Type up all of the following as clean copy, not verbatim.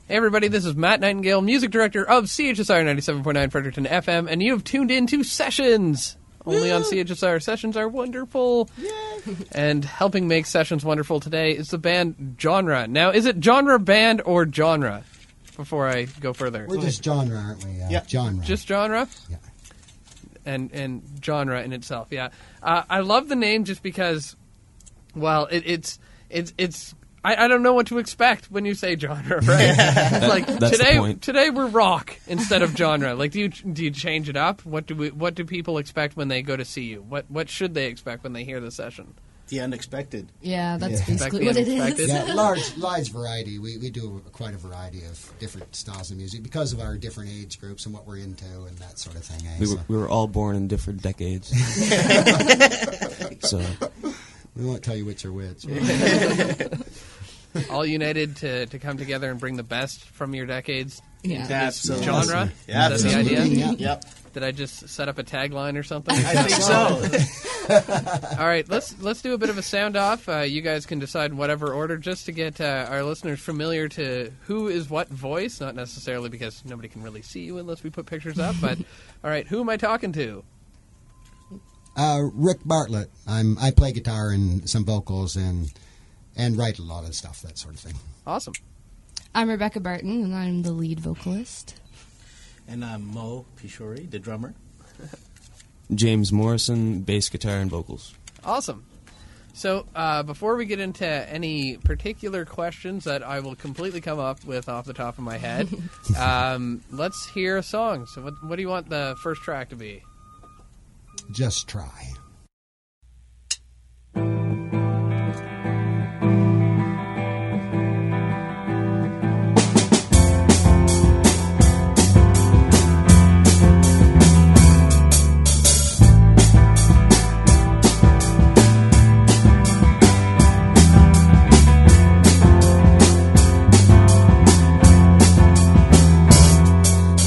Hey everybody, this is Matt Nightingale, Music Director of CHSR 97.9 Fredericton FM, and you have tuned in to Sessions! Only on CHSR. Sessions are wonderful! Yay. And helping make Sessions wonderful today is the band Genre. Now, is it genre band or genre? Before I go further. We're just genre, aren't we? Yeah. Genre. Just genre? Yeah. And genre in itself, yeah. I love the name just because, well, it's I don't know what to expect when you say genre, right? Like today we're rock instead of genre. Like, do you change it up? What do people expect when they go to see you? What should they expect when they hear the session? The unexpected. Yeah, that's basically what it is. Yeah, large variety. We do quite a variety of different styles of music because of our different age groups and what we're into and that sort of thing. We were all born in different decades. So we won't tell you which are which. All united to come together and bring the best from your decades. Yeah, absolutely. Genre? Yeah, is that the idea? Yep. Did I just set up a tagline or something? I think so. All right, let's do a bit of a sound off. You guys can decide in whatever order, just to get our listeners familiar to who is what voice. Not necessarily because nobody can really see you unless we put pictures up. But all right, who am I talking to? Rick Bartlett. I play guitar and some vocals and write a lot of stuff, that sort of thing. Awesome. I'm Rebecca Barton, and I'm the lead vocalist. And I'm Mo Pishori, the drummer. James Morrison, bass guitar and vocals. Awesome. So before we get into any particular questions that I will completely come up with off the top of my head, let's hear a song. So what do you want the first track to be? Just Try.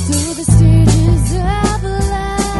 Through the stages of life,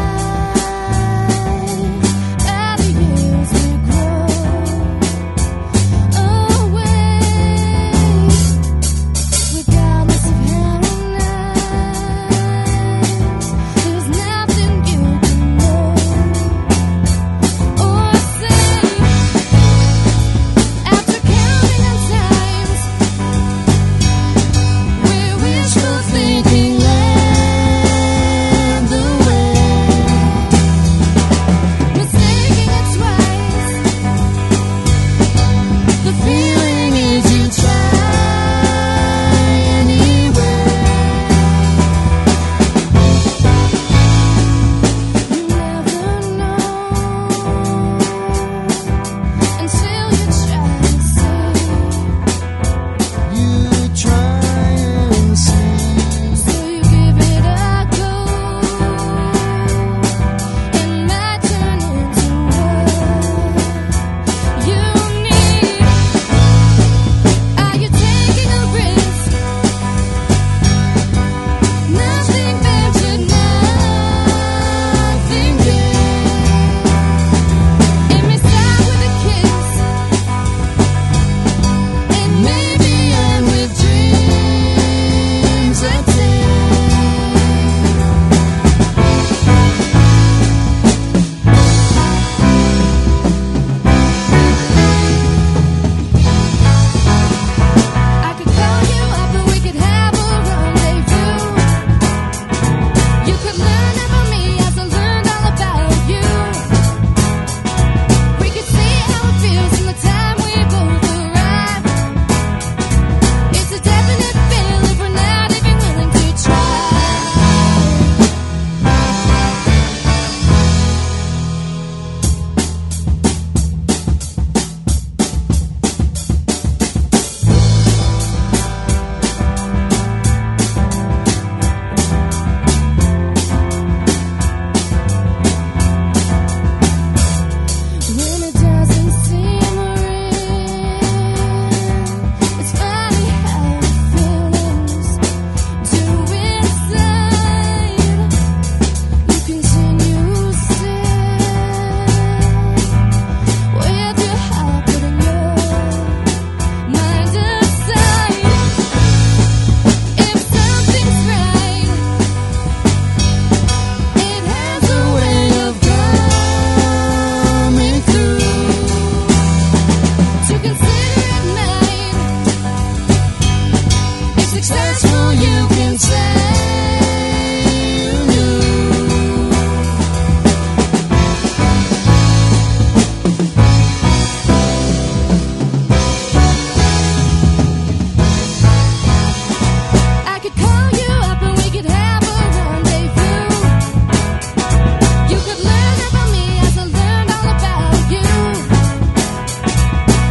know you can say no. I could call you up and we could have a rendezvous. You could learn about me as I learned all about you.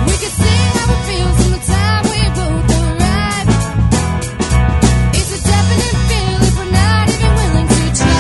We could see how it feels in the time we both arrive. It's a definite feel if we're not even willing to try.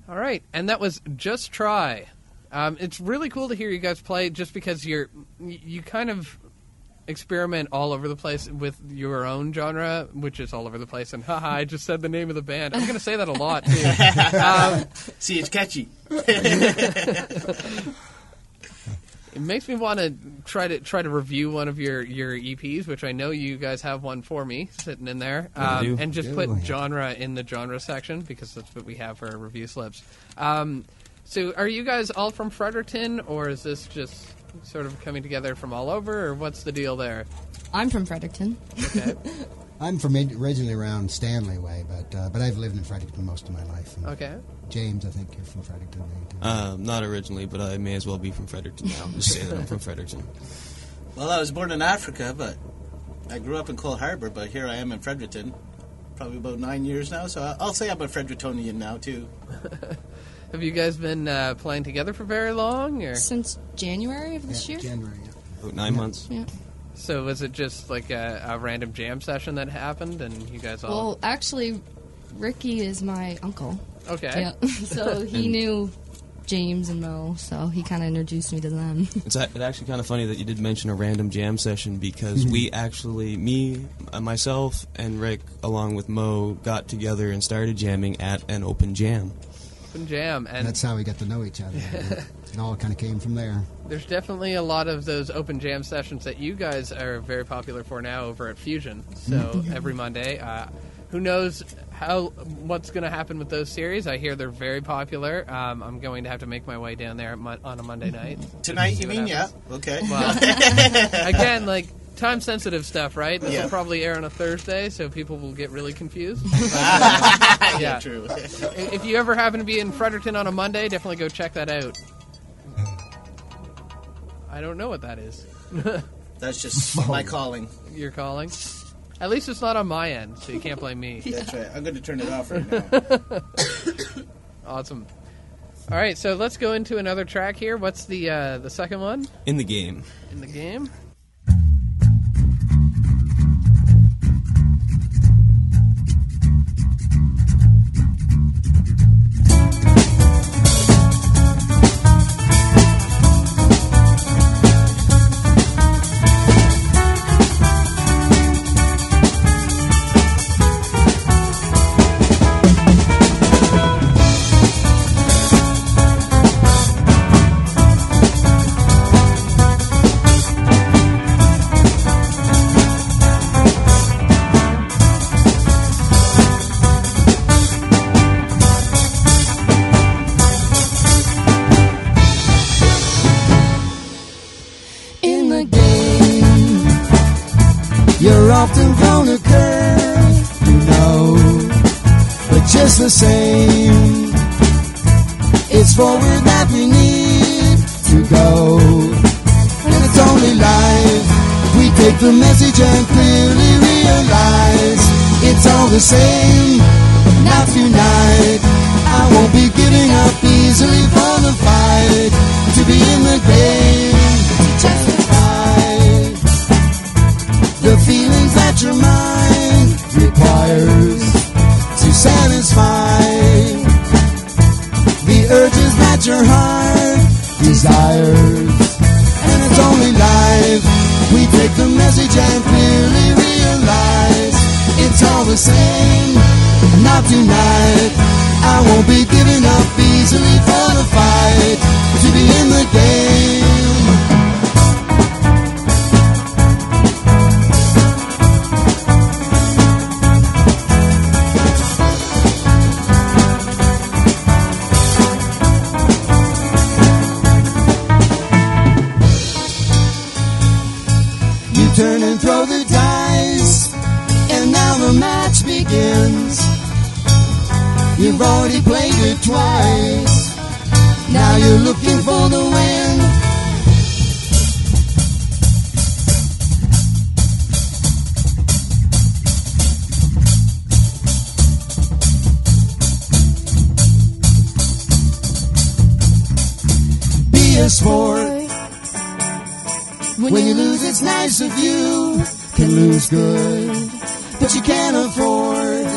All right, and that was Just Try. It's really cool to hear you guys play, just because you kind of experiment all over the place with your own genre, which is all over the place. And haha, I just said the name of the band. I'm going to say that a lot too. See, it's catchy. It makes me want to try to review one of your EPs, which I know you guys have one for me sitting in there, I do. and just Do, put yeah. genre in the genre section, because that's what we have for our review slips. So are you guys all from Fredericton, or is this just sort of coming together from all over, or what's the deal there? I'm from Fredericton. Okay. I'm from originally around Stanley way, but I've lived in Fredericton most of my life. And Okay. James, I think you're from Fredericton. Too. Not originally, but I may as well be from Fredericton now. Just say that I'm from Fredericton. Well, I was born in Africa, but I grew up in Cole Harbour, but here I am in Fredericton. Probably about 9 years now, so I'll say I'm a Frederictonian now, too. Have you guys been playing together for very long, or Since January of this year? January. Yeah. About 9 months. Yeah. so was it just like a random jam session that happened, and you guys all? Well, actually, Ricky is my uncle. Okay. Yeah. So he knew James and Mo, so he kind of introduced me to them. It's actually kind of funny that you did mention a random jam session, because we actually, myself, and Rick, along with Mo, got together and started jamming at an open jam. Open jam, and That's how we got to know each other. It all kind of came from there. there's definitely a lot of those open jam sessions that you guys are very popular for now over at Fusion. So every Monday, who knows what's going to happen with those series? I hear they're very popular. I'm going to have to make my way down there on a Monday night. Tonight, See you what mean? happens. Yeah. Okay. Well, again, like time-sensitive stuff, right? This Yeah. will probably air on a Thursday, so people will get really confused. Yeah, true. If you ever happen to be in Fredericton on a Monday, definitely go check that out. I don't know what that is. That's just my calling. You're calling? At least it's not on my end, so you can't blame me. That's right. I'm going to turn it off right now. Awesome. All right, so let's go into another track here. What's the second one In the game. in the game? In the game, you're often thrown a curve, you know, but just the same, it's forward that we need to go. And it's only life, we take the message and clearly realize it's all the same, not tonight. I won't be giving up easily for the fight, to be in the game, to testify the feelings that your mind requires to satisfy the urges that your heart desires. And it's only life, we take the message and clearly realize it's all the same, not tonight. I won't be giving up easily for the fight, to be in the game. You've already played it twice. Now you're looking for the wind. Be a sport. When you lose, it's nice of you. Can lose good, but you can't afford.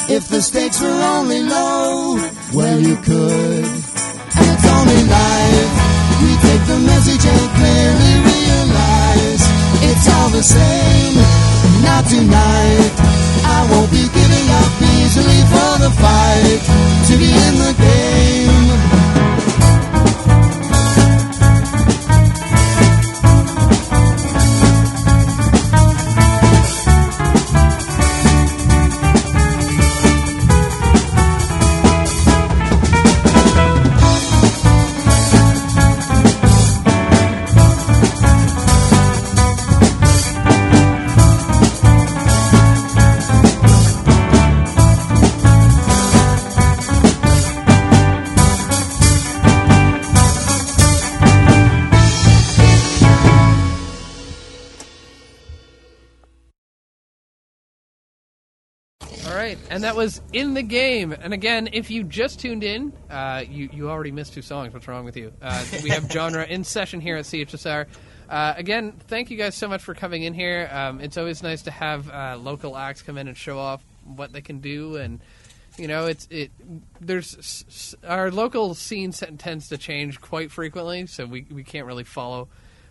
If the stakes were only low, well, you could. And it's only life. We take the message and clearly realize it's all the same. Not tonight. I won't be giving up easily for the fight to be in the game. And that was In the Game. And again, if you just tuned in, you already missed 2 songs. What's wrong with you? We have Genre in session here at CHSR. Again, thank you guys so much for coming in here. It's always nice to have local acts come in and show off what they can do. And, you know, there's our local scene tends to change quite frequently, so we can't really follow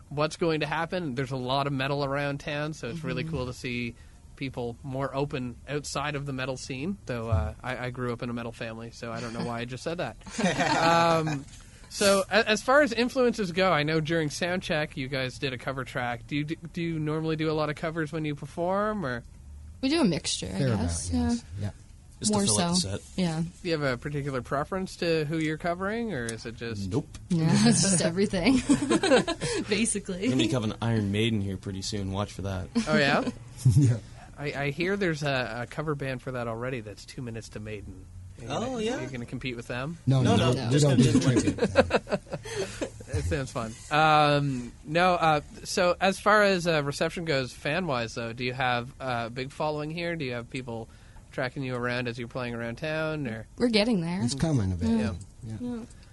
what's going to happen. There's a lot of metal around town, so it's really cool to see people more open outside of the metal scene, though I grew up in a metal family, so I don't know why I just said that. So as far as influences go, I know during Soundcheck you guys did a cover track. Do you normally do a lot of covers when you perform, or? We do a mixture, I guess. Yes. Yeah. Just More to fill out so. the set. Yeah. Do you have a particular preference to who you're covering, or is it just... Nope. Yeah, it's just everything. Basically. We're going to be covering Iron Maiden here pretty soon. Watch for that. Oh, yeah? Yeah. I hear there's a cover band for that already that's 2 Minutes to Maiden. Are you going to compete with them? No. We don't do the tribute. It sounds fun. So as far as reception goes, fan-wise, though, do you have a big following here? Do you have people tracking you around as you're playing around town? Or We're getting there. It's coming a bit. Yeah.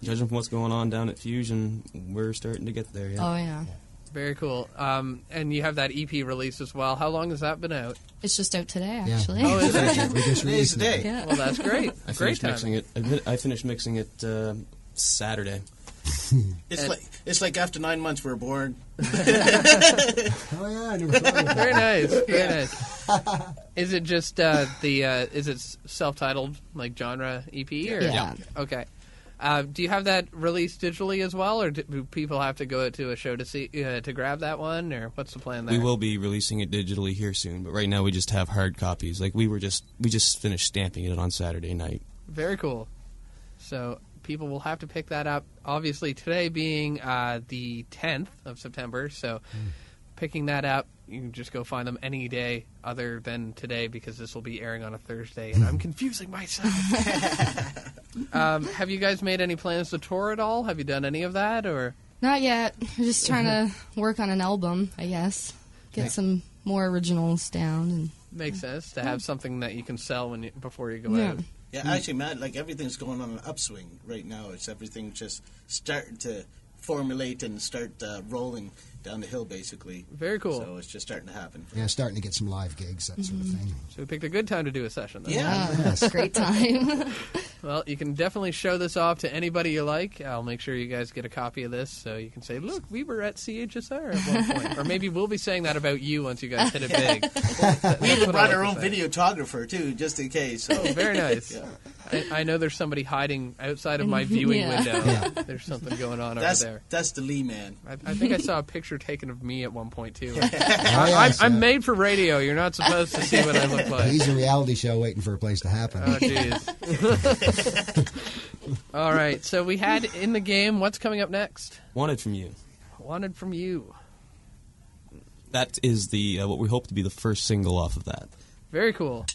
Judging from what's going on down at Fusion, we're starting to get there. Yeah. Oh, yeah. Very cool. And you have that EP release as well. How long has that been out? It's just out today, Yeah. actually. Oh, is it? We just released it. today. Yeah. Well, that's great. I Great finished time. mixing it. I finished mixing it Saturday. It's like after 9 months we're born. Oh yeah, I never thought of that. Very nice. Very nice. Is it just is it self-titled like genre EP or? Yeah. Okay. Do you have that released digitally as well, or do people have to go to a show to see to grab that one, or what's the plan there? We will be releasing it digitally here soon, but right now we just have hard copies. Like we just finished stamping it on Saturday night. Very cool. So people will have to pick that up. Obviously, today being the 10th of September, so picking that up, you can just go find them any day other than today because this will be airing on a Thursday, and I'm confusing myself. Have you guys made any plans to tour at all? Have you done any of that, or? Not yet. We're just trying to work on an album, I guess. Get some more originals down. And Makes sense to have something that you can sell before you go Yeah. out. Yeah, actually, Matt, like everything's going on an upswing right now. It's everything just starting to formulate and start rolling down the hill, basically. Very cool. So it's just starting to happen. Yeah, starting to get some live gigs, that sort of thing. So we picked a good time to do a session, then. Yeah. Yes. Great time. Well, you can definitely show this off to anybody you like. I'll make sure you guys get a copy of this so you can say, look, we were at CHSR at one point. Or maybe we'll be saying that about you once you guys hit it big. We even brought our own videographer, too, just in case. So. Oh, very nice. Yeah. I know there's somebody hiding outside of my viewing Yeah. window. Yeah. There's something going on That's over there. that's the Lee man. I think I saw a picture taken of me at one point, too. yes, I'm made for radio. You're not supposed to see what I look like. He's a reality show waiting for a place to happen. Oh, jeez. All right, so we had In the Game. What's coming up next? Wanted from You. Wanted from You. That is what we hope to be the first single off of that. Very cool.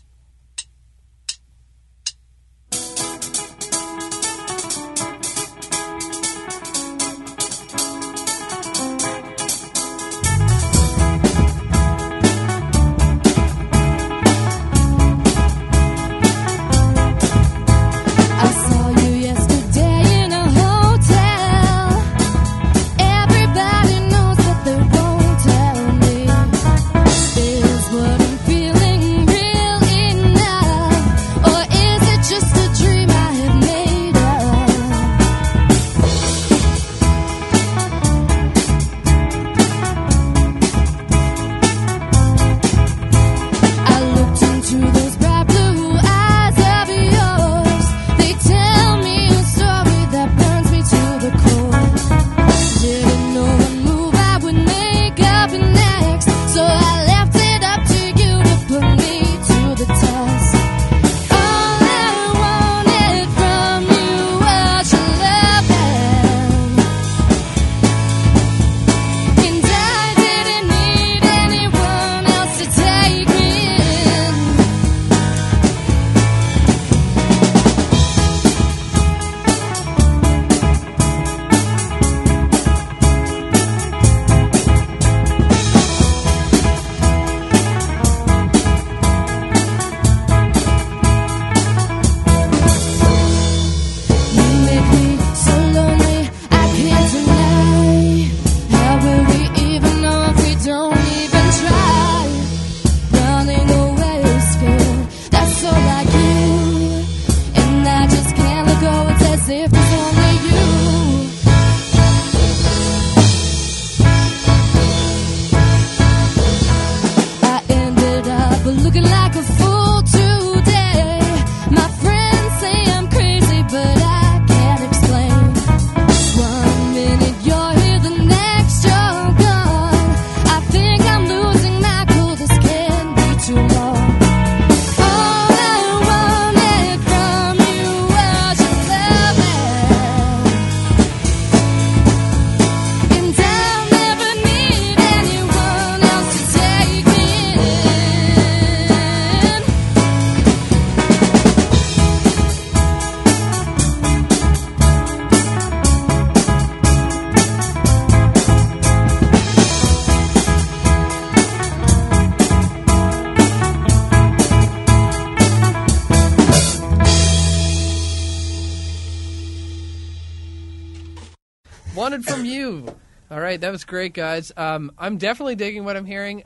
Wanted From You. All right, that was great, guys. I'm definitely digging what I'm hearing.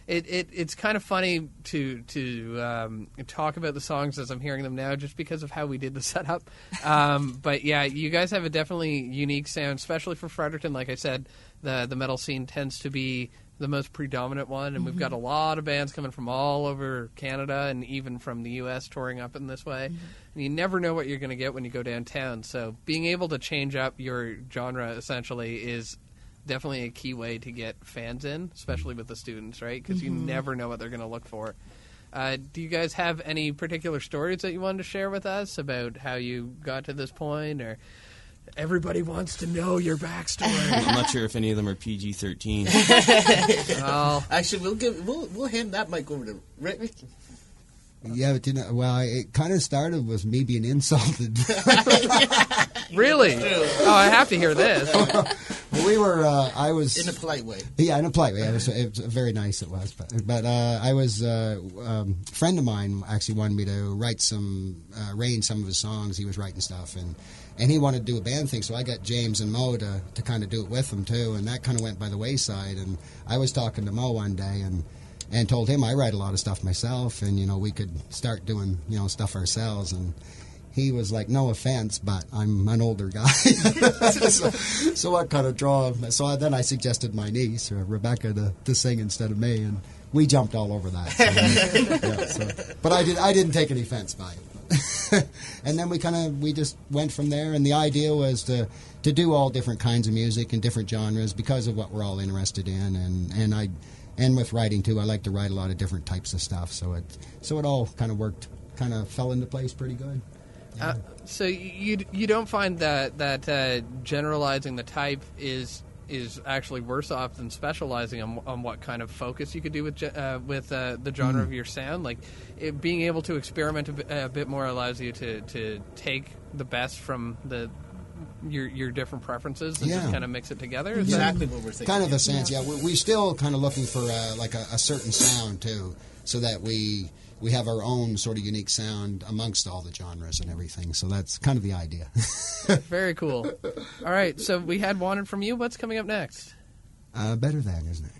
It's kind of funny to talk about the songs as I'm hearing them now, just because of how we did the setup. But yeah, you guys have a definitely unique sound, especially for Fredericton. Like I said, the metal scene tends to be the most predominant one, and we've got a lot of bands coming from all over Canada and even from the U.S. touring up in this way. And you never know what you're going to get when you go downtown. So being able to change up your genre essentially is definitely a key way to get fans in, especially with the students, right? Because you never know what they're going to look for. Do you guys have any particular stories that you wanted to share with us about how you got to this point, or everybody wants to know your backstory? I'm not sure if any of them are PG-13. Well, Actually, we'll hand that mic over to Rick. Yeah, but it kind of started with me being insulted. really? Oh, I have to hear this. I was In a polite way. Yeah, in a polite way. It was very nice. It was, but I was a friend of mine actually wanted me to write arrange some of his songs. He was writing stuff, and he wanted to do a band thing. So I got James and Mo to kind of do it with him too, and that kind of went by the wayside. And I was talking to Mo one day and told him I write a lot of stuff myself, and we could start doing stuff ourselves. And he was like, no offense, but I'm an older guy. so I kind of draw. So then I suggested my niece, Rebecca, to sing instead of me, and we jumped all over that. But I didn't take any offense by it. And then we just went from there, and the idea was to do all different kinds of music and different genres because of what we're all interested in, and with writing too. I like to write a lot of different types of stuff, so it all kind of worked, kind of fell into place pretty good. Yeah. So you don't find that generalizing the type is actually worse off than specializing on what kind of focus you could do with the genre of your sound? Like being able to experiment a bit more allows you to take the best from your different preferences and just kind of mix it together? Is Exactly what we're thinking. Kind of a sense, yeah. We're still kind of looking for like a certain sound too, so that we have our own sort of unique sound amongst all the genres and everything. So that's kind of the idea. Very cool. All right, so we had Wanted From You. What's coming up next? Better Than, isn't it?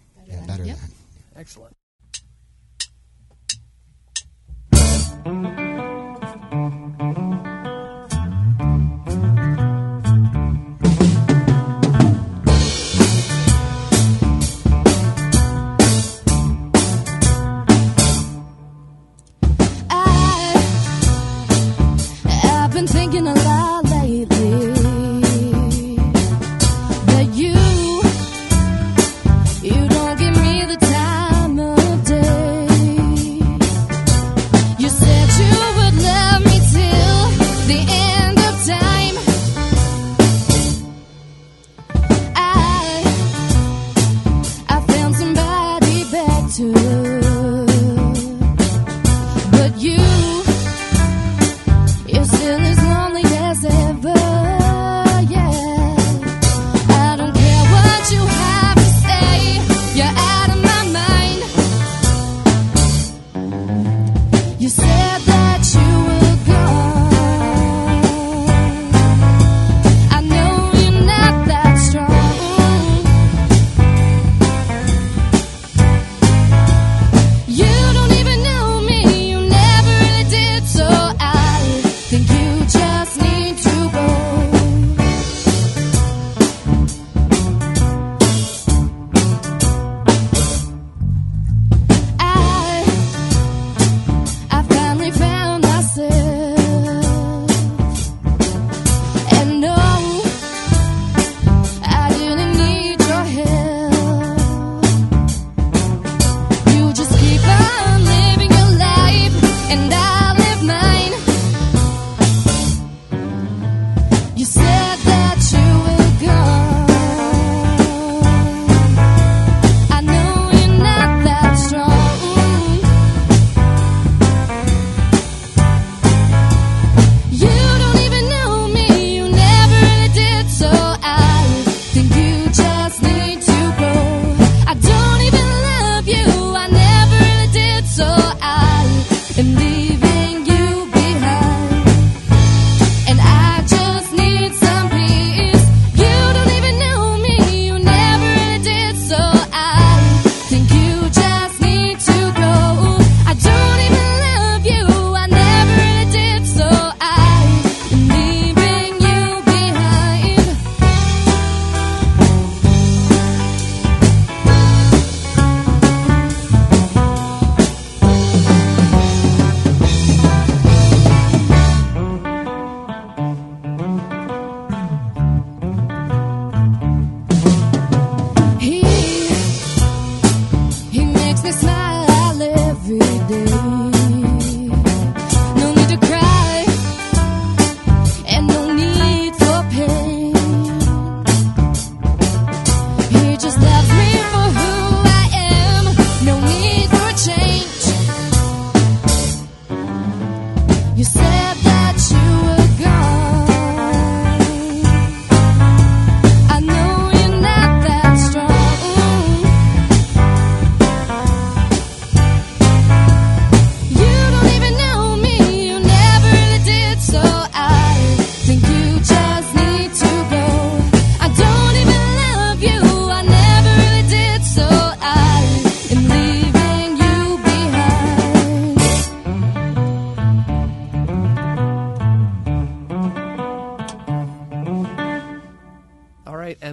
Better Than. Excellent. I've been thinking a lot lately that you don't give me the time of day. You said you would love me till the end of time. I found somebody better, but you're still as lonely as ever, yeah. I don't care what you have to say, you're out of my mind. You said that you were gone. I know you're not that strong. You don't even know me, you never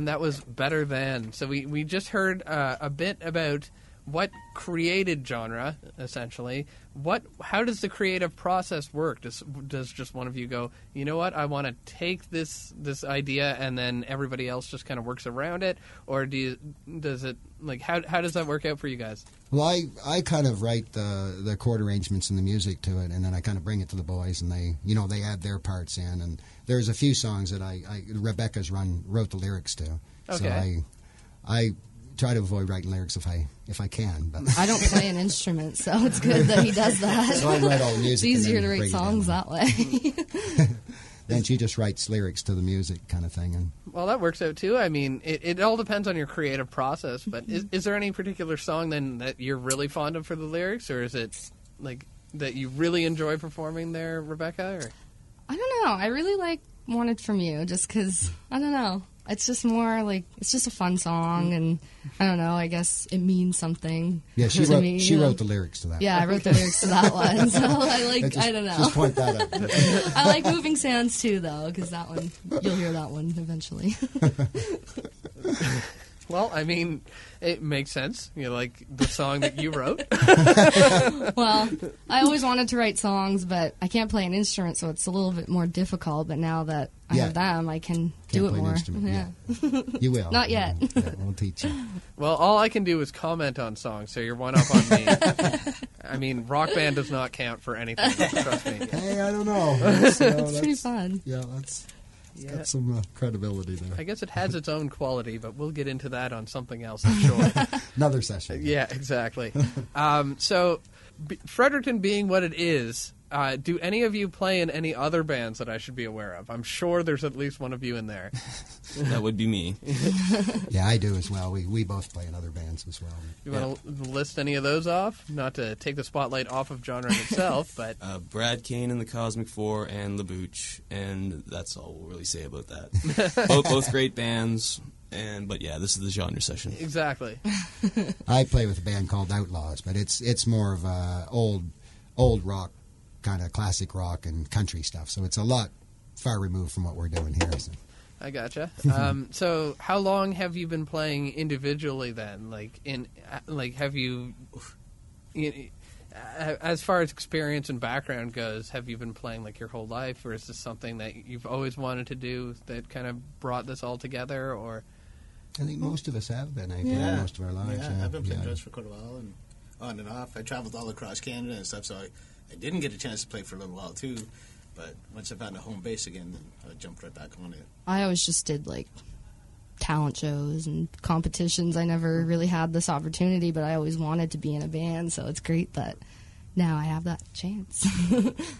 and that was Better Than. So we just heard a bit about what created genre, essentially. How does the creative process work? Does just one of you go, you know what, I want to take this idea, and then everybody else just kind of works around it, or does it like how does that work out for you guys? Well, I kind of write the chord arrangements and the music to it, and then I kind of bring it to the boys, and they add their parts in. And there's a few songs that Rebecca's wrote the lyrics to. Okay. So I try to avoid writing lyrics if I can. But I don't play an instrument, so it's good that he does that. So I write all the music. It's easier and to then write bring it songs in. that way. Then she just writes lyrics to the music kind of thing. And Well, that works out too. I mean, it all depends on your creative process. But is there any particular song then that you're really fond of for the lyrics, or is it like that you really enjoy performing there, Rebecca? Or? I don't know. I really like Wanted From You just because, I don't know. It's just more like, it's just a fun song, and I don't know, I guess it means something. yeah, she to wrote me, she you know? wrote the lyrics to that. Yeah, I wrote the lyrics to that one, so I don't know. Just point that out. I like Moving Sands too, though, because that one, you'll hear that one eventually. Well, I mean, it makes sense. You know, like the song that you wrote. Well, I always wanted to write songs, but I can't play an instrument, so it's a little bit more difficult. But now that I Yeah. have them, I can Can't do it play an more. instrument, Yeah. You will. Not yet. Yeah, we'll teach you. Well, all I can do is comment on songs, so you're one up on me. I mean, Rock Band does not count for anything. Trust me. Hey, I don't know. That's, It's pretty fun. Yeah, it's Yeah. got some credibility there. I guess it has its own quality, but we'll get into that on something else, I'm sure. Another session. Yeah, exactly. So, Fredericton being what it is, do any of you play in any other bands that I should be aware of? I'm sure there's at least one of you in there. That would be me. Yeah, I do as well. We both play in other bands as well. You want to list any of those off? Not to take the spotlight off of genre itself, but... Brad Kane and the Cosmic Four and LaBouche, and that's all we'll really say about that. both great bands, but yeah, this is the genre session. Exactly. I play with a band called Outlaws, but it's more of old rock, kind of classic rock and country stuff. So it's a lot far removed from what we're doing here. So. I gotcha. So, how long have you been playing individually then? Have you, as far as experience and background goes, have you been playing like your whole life, or is this something that you've always wanted to do that kind of brought this all together? Or I think most of us have been. I think most of our lives. Yeah, I've been playing drums for quite a while, and on and off. I traveled all across Canada and stuff, so I didn't get a chance to play for a little while too. But once I found a home base again, then I jumped right back on it. I always just did like talent shows and competitions. I never really had this opportunity, but I always wanted to be in a band, so it's great that now I have that chance.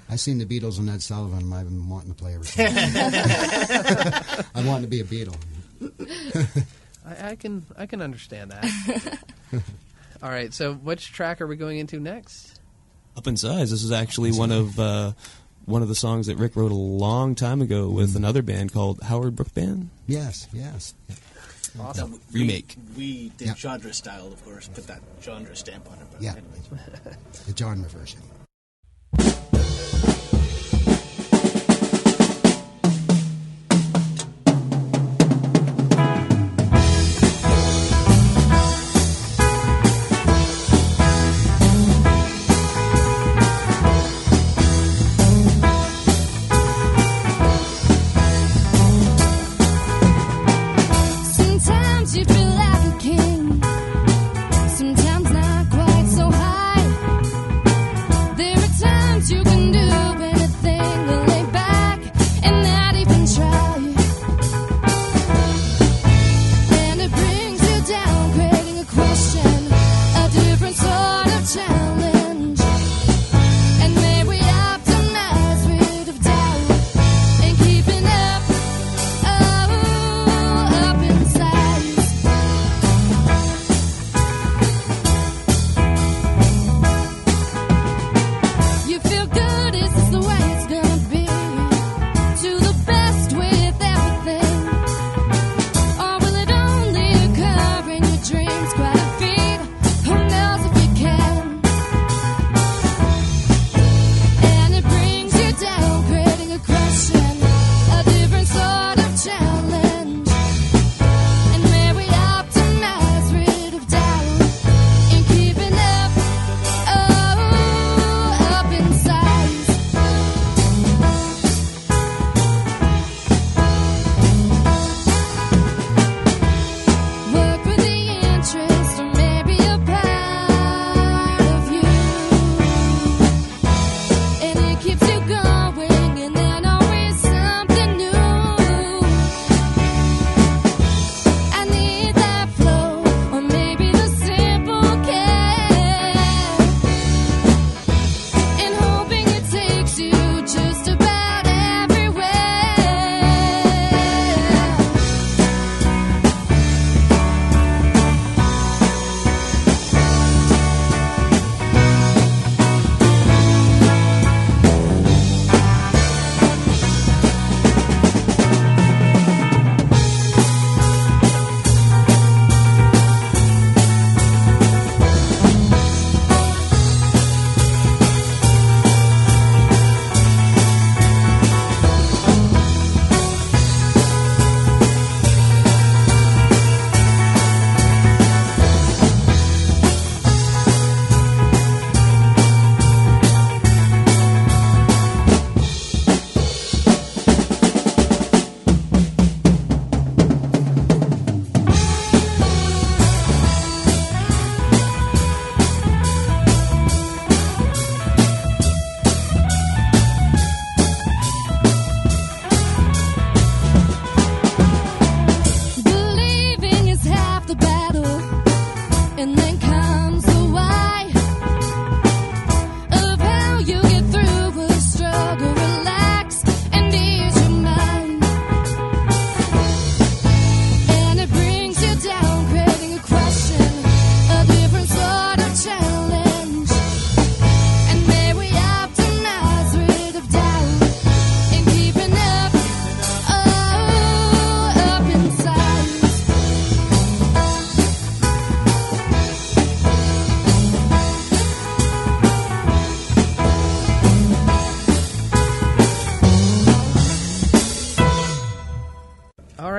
I've seen the Beatles and Ed Sullivan, and I've been wanting to play ever since. I want to be a Beatle. I can understand that. All right, so which track are we going into next? Up in Size. This is actually one of the songs that Rick wrote a long time ago with another band called Howard Brook Band. Yes. Awesome. Remake. We did genre style, of course, put that genre stamp on it. But Yeah. anyways. The genre version. Sometimes you feel like a king, sometimes not quite so high.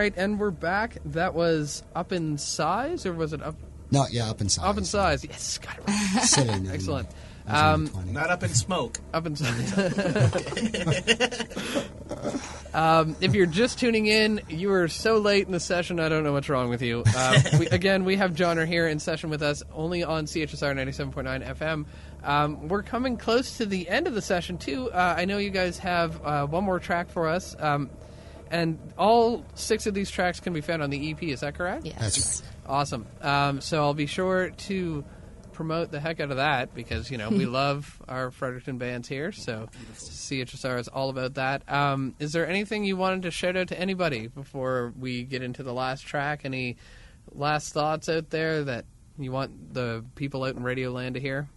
right, and we're back. That was Up in Size, or was it Up? No, yeah, Up in Size. Up in Size. Yes, got it right. Silly name. Excellent. Not up in smoke. Up in Size. If you're just tuning in, you were so late in the session, I don't know what's wrong with you. We have John here in session with us, only on CHSR 97.9 FM. We're coming close to the end of the session, too. I know you guys have one more track for us, and all 6 of these tracks can be found on the EP, is that correct? Yes. That's right. Awesome. So I'll be sure to promote the heck out of that because, we love our Fredericton bands here, so CHSR is all about that. Is there anything you wanted to shout out to anybody before we get into the last track? Any last thoughts out there that you want the people out in Radio Land to hear?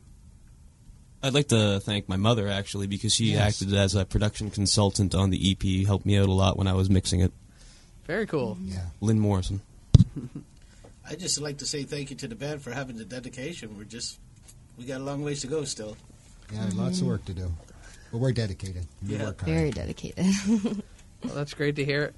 I'd like to thank my mother, actually, because she acted as a production consultant on the EP, helped me out a lot when I was mixing it. Very cool. Yeah. Lynn Morrison. I'd just like to say thank you to the band for having the dedication. We got a long ways to go still. Yeah, lots of work to do. But we're dedicated. We Yeah. work hard. Very dedicated. Well, that's great to hear.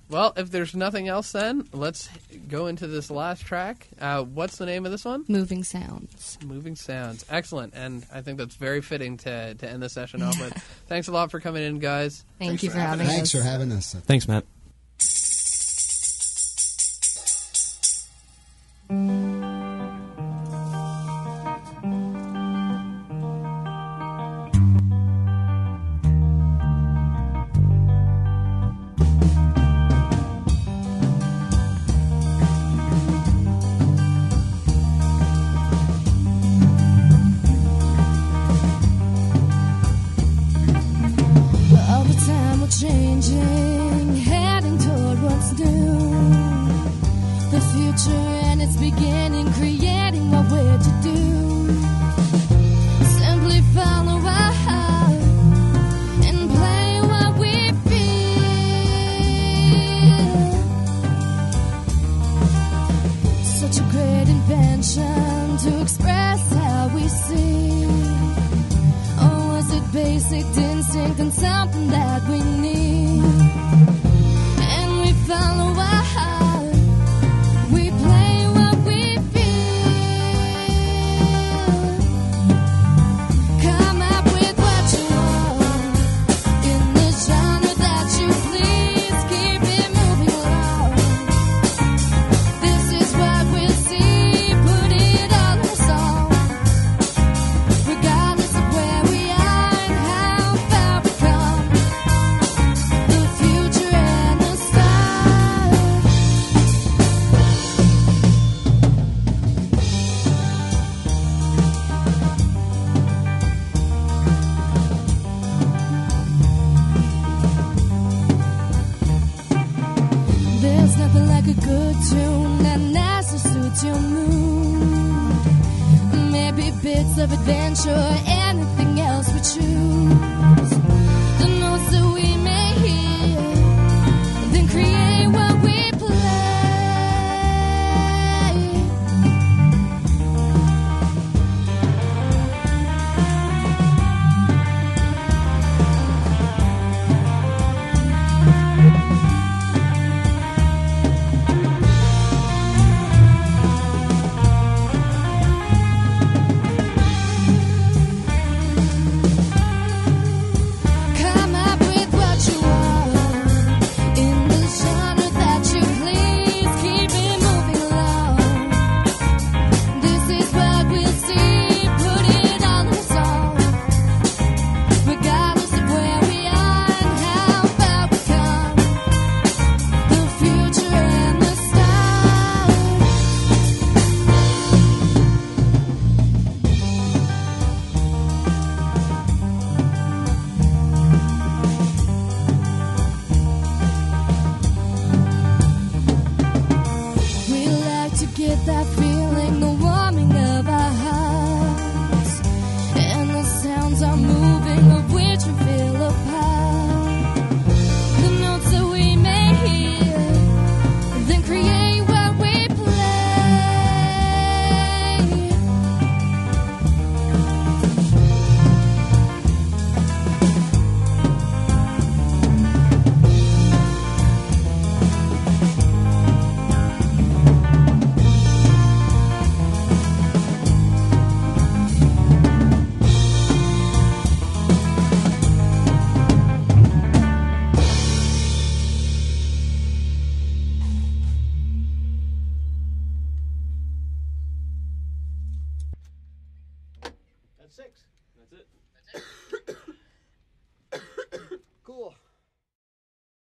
Well, if there's nothing else then, let's go into this last track. What's the name of this one? Moving Sounds. Moving Sounds. Excellent. And I think that's very fitting to end the session off with. Thanks a lot for coming in, guys. Thank you for having us. Thanks for having us. Thanks, Matt. All the time we're changing, heading toward what's new. The future and its beginning, creating what we're to do. Simply follow our heart and play what we feel. Such a great invention to express how we see. Or was it basic instinct and something that we need? And we follow our heart, we play what we feel. Come up with what you want in the genre that you please. Keep it moving along. This is what we'll see. Put it all in a song. Regardless of where we are and how far we come, the future and the stars. There's nothing like a good tune that NASA suits your mood. Maybe bits of adventure, anything else we choose. The notes that we may hear, then create what we play. Come up with what you want in the genre that you please. Keep it moving along. This is what we'll see. Put it all in a song. Regardless of where we are and how far we come, the future and the stars. We like to get that feeling, the warming of our hearts, and the sounds are moving of